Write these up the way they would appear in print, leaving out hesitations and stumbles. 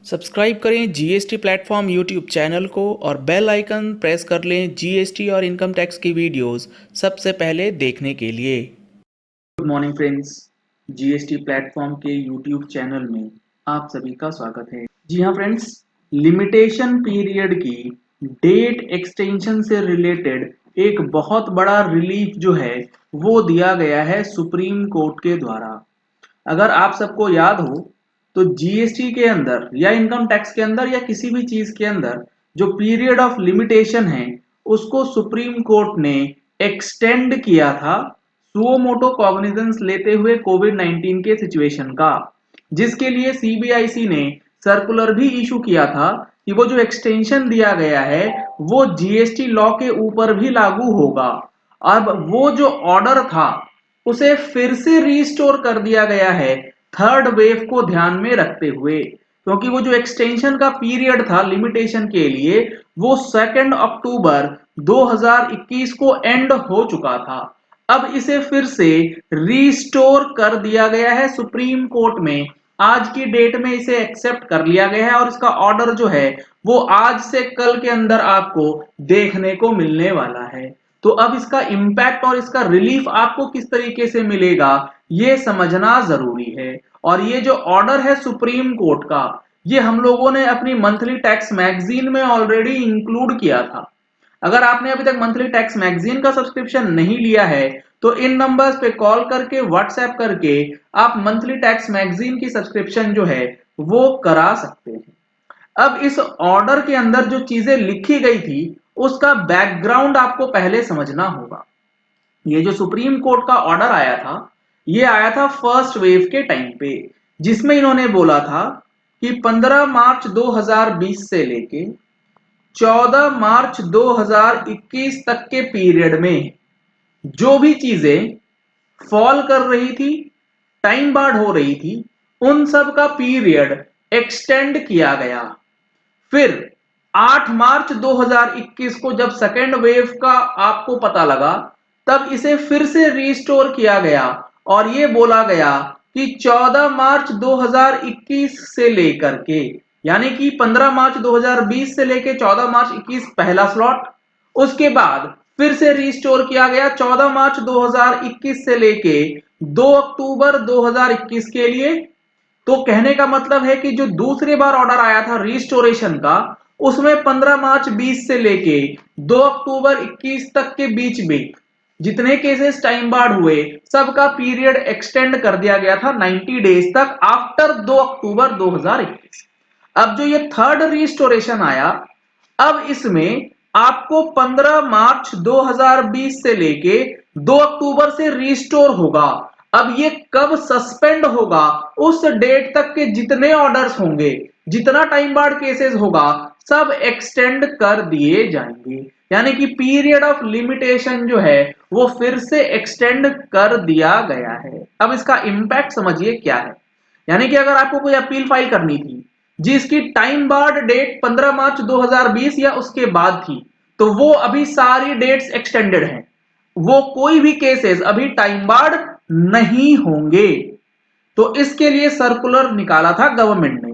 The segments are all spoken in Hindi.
सब्सक्राइब करें जीएसटी प्लेटफॉर्म यूट्यूब चैनल को और बेल आइकन प्रेस कर लें जीएसटी और इनकम टैक्स की वीडियोस सबसे पहले देखने के लिए। Good morning friends, GST platform के यूट्यूब चैनल में आप सभी का स्वागत है। जी हाँ फ्रेंड्स, लिमिटेशन पीरियड की डेट एक्सटेंशन से रिलेटेड एक बहुत बड़ा रिलीफ जो है वो दिया गया है सुप्रीम कोर्ट के द्वारा। अगर आप सबको याद हो तो जीएसटी के अंदर या इनकम टैक्स के अंदर या किसी भी चीज के अंदर जो पीरियड ऑफ लिमिटेशन है उसको सुप्रीम कोर्ट ने एक्सटेंड किया था सुओ मोटो कॉग्निजेंस लेते हुए कोविड 19 के सिचुएशन का, जिसके लिए सीबीआईसी ने सर्कुलर भी इशू किया था कि वो जो एक्सटेंशन दिया गया है वो जीएसटी लॉ के ऊपर भी लागू होगा। अब वो जो ऑर्डर था उसे फिर से रीस्टोर कर दिया गया है थर्ड वेव को ध्यान में रखते हुए, क्योंकि वो जो एक्सटेंशन का पीरियड था लिमिटेशन के लिए वो 2 अक्टूबर 2021 को एंड हो चुका था। अब इसे फिर से रीस्टोर कर दिया गया है सुप्रीम कोर्ट में। आज की डेट में इसे एक्सेप्ट कर लिया गया है और इसका ऑर्डर जो है वो आज से कल के अंदर आपको देखने को मिलने वाला है। तो अब इसका इंपैक्ट और इसका रिलीफ आपको किस तरीके से मिलेगा ये समझना जरूरी है। और ये जो ऑर्डर है सुप्रीम कोर्ट का ये हम लोगों ने अपनी मंथली टैक्स मैगजीन में ऑलरेडी इंक्लूड किया था। अगर आपने अभी तक मंथली टैक्स मैगजीन का सब्सक्रिप्शन नहीं लिया है तो इन नंबर्स पे कॉल करके व्हाट्सएप करके आप मंथली टैक्स मैगजीन की सब्सक्रिप्शन जो है वो करा सकते हैं। अब इस ऑर्डर के अंदर जो चीजें लिखी गई थी उसका बैकग्राउंड आपको पहले समझना होगा। ये जो सुप्रीम कोर्ट का ऑर्डर आया था ये आया था फर्स्ट वेव के टाइम पे, जिसमें इन्होंने बोला था कि 15 मार्च 2020 से लेके 14 मार्च 2021 तक के पीरियड में जो भी चीजें फॉल कर रही थी, टाइम बार्ड हो रही थी, उन सब का पीरियड एक्सटेंड किया गया। फिर 8 मार्च 2021 को जब सेकेंड वेव का आपको पता लगा तब इसे फिर से रीस्टोर किया गया और ये बोला गया कि 14 मार्च 2021 से लेकर के यानी कि 15 मार्च 2020 से लेकर 14 मार्च 21 पहला स्लॉट, उसके बाद फिर से रीस्टोर किया गया 14 मार्च 2021 से लेके 2 अक्टूबर 2021 के लिए। तो कहने का मतलब है कि जो दूसरी बार ऑर्डर आया था रीस्टोरेशन का उसमें 15 मार्च 20 से लेके 2 अक्टूबर 21 तक के बीच में जितने केसेस टाइम बार्ड हुए सबका पीरियड एक्सटेंड कर दिया गया था 90 डेज तक आफ्टर 2 अक्टूबर 2021। अब जो ये थर्ड रीस्टोरेशन आया अब इसमें आपको 15 मार्च 2020 से लेके 2 अक्टूबर से रीस्टोर होगा। अब ये कब सस्पेंड होगा, उस डेट तक के जितने ऑर्डर्स होंगे, जितना टाइम बार्ड केसेस होगा सब एक्सटेंड कर दिए जाएंगे। यानी कि पीरियड ऑफ लिमिटेशन जो है वो फिर से एक्सटेंड कर दिया गया है। अब इसका इंपैक्ट समझिए क्या है। यानी कि अगर आपको कोई अपील फाइल करनी थी जिसकी टाइम बार्ड डेट 15 मार्च 2020 या उसके बाद थी तो वो अभी सारी डेट्स एक्सटेंडेड हैं, वो कोई भी केसेस अभी टाइम बार्ड नहीं होंगे। तो इसके लिए सर्कुलर निकाला था गवर्नमेंट ने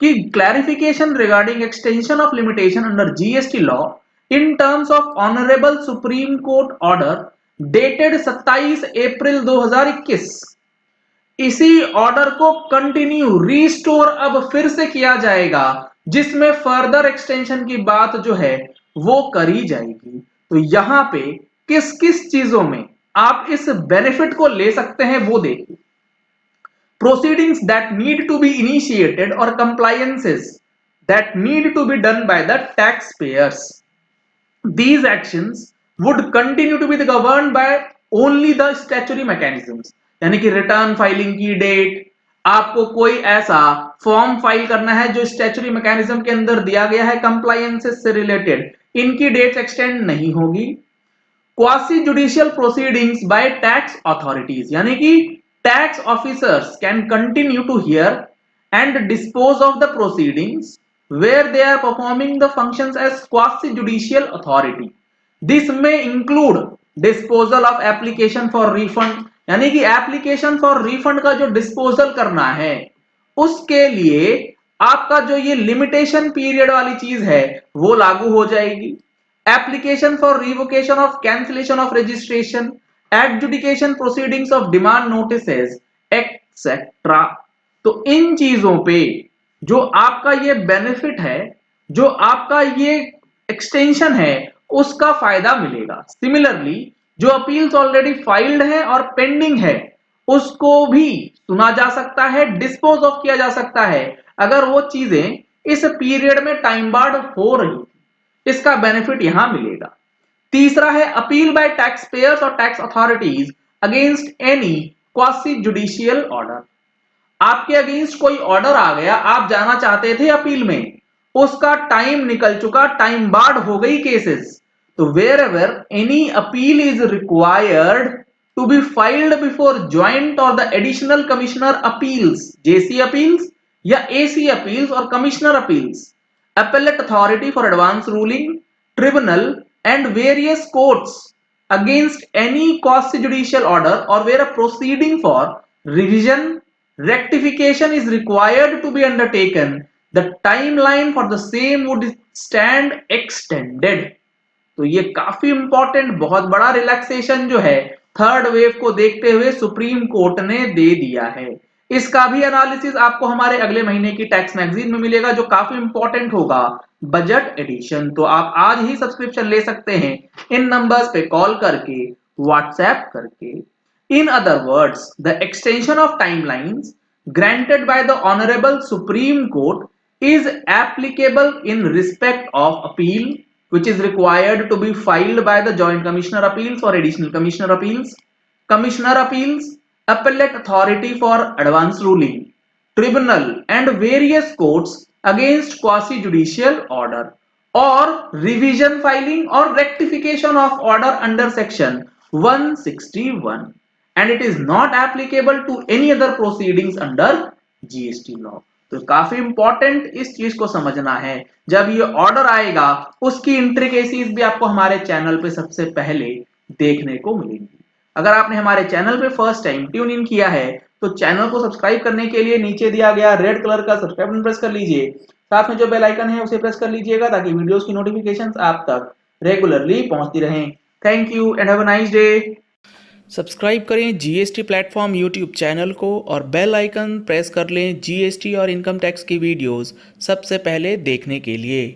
कि clarification regarding extension of limitation under GST law in terms of honourable supreme court order dated 27 अप्रैल 2021। इसी ऑर्डर को कंटिन्यू रीस्टोर अब फिर से किया जाएगा जिसमें फर्दर एक्सटेंशन की बात जो है वो करी जाएगी। तो यहां पे किस किस चीजों में आप इस बेनिफिट को ले सकते हैं वो देखिए। Proceedings that need to be initiated or compliances that need to be done by the taxpayers. These actions would continue to be governed by only the statutory mechanisms. यानी कि रिटर्न फाइलिंग की डेट, आपको कोई ऐसा फॉर्म फाइल करना है जो स्टैच्यूटरी मैकेनिज्म के अंदर दिया गया है कंप्लायंसेस से रिलेटेड, इनकी डेट्स एक्सटेंड नहीं होगी। Quasi judicial proceedings by tax authorities यानी कि tax officers can continue to hear and dispose of the proceedings where they are performing the functions as quasi judicial authority. This may include disposal of application for refund यानी कि एप्लीकेशन फॉर रिफंड का जो डिस्पोजल करना है उसके लिए आपका जो ये लिमिटेशन पीरियड वाली चीज है वो लागू हो जाएगी। Application for revocation of cancellation of registration, adjudication proceedings of demand notices etcetera. तो इन चीजों पे जो आपका ये बेनिफिट है, जो आपका ये एक्सटेंशन है, उसका फायदा मिलेगा। सिमिलरली जो अपील्स ऑलरेडी फाइल्ड है और पेंडिंग है उसको भी सुना जा सकता है, डिस्पोज ऑफ किया जा सकता है अगर वो चीजें इस पीरियड में टाइम बार्ड हो रही, इसका बेनिफिट यहां मिलेगा। तीसरा है अपील बाय टैक्स पेयर्स और tax authorities against any quasi judicial order. आपके अगेंस्ट कोई ऑर्डर आ गया, आप जाना चाहते थे अपील में, उसका टाइम निकल चुका, टाइम बार्ड हो गई केसेस, तो wherever any appeal is required to be filed before joint और the additional commissioner appeals, JC appeals या एसी अपील्स और commissioner appeals, appellate authority for advance ruling, tribunal and various courts against any quasi judicial order or where a proceeding for revision rectification is required to be undertaken, the timeline for the same would stand extended। तो ये काफी इंपॉर्टेंट, बहुत बड़ा रिलैक्सेशन जो है थर्ड वेव को देखते हुए सुप्रीम कोर्ट ने दे दिया है। इसका भी एनालिसिस आपको हमारे अगले महीने की टैक्स मैगजीन में मिलेगा जो काफी इंपॉर्टेंट होगा, बजट एडिशन। तो आप आज ही सब्सक्रिप्शन ले सकते हैं इन नंबर्स पे कॉल करके, व्हाट्सएप करके। In other words, the extension of timelines granted by the Honorable Supreme Court is applicable in respect of appeal which is required to be filed by the Joint Commissioner Appeals or Additional Commissioner Appeals, Commissioner Appeals, Appellate Authority for Advance Ruling, Tribunal and various courts against quasi-judicial order or revision filing or rectification of order under section 161, and it is not applicable to any other proceedings under GST law। तो काफी इंपॉर्टेंट इस चीज को समझना है, जब ये ऑर्डर आएगा उसकी इंट्रिकेसीज भी आपको हमारे चैनल पे सबसे पहले देखने को मिलेंगी। अगर आपने हमारे चैनल पे फर्स्ट टाइम ट्यून इन किया है तो चैनल को सब्सक्राइब करने के लिए नीचे दिया गया रेड कलर का सब्सक्राइब बटन प्रेस कर लीजिए, साथ में जो बेल आइकन है उसे प्रेस कर लीजिएगा ताकि वीडियोस की नोटिफिकेशंस आप तक रेगुलरली पहुंचती रहें। Thank you and have a nice day. Subscribe करें जीएसटी प्लेटफॉर्म यूट्यूब चैनल को और बेल आइकन प्रेस कर लें जीएसटी और इनकम टैक्स की वीडियोस सबसे पहले देखने के लिए।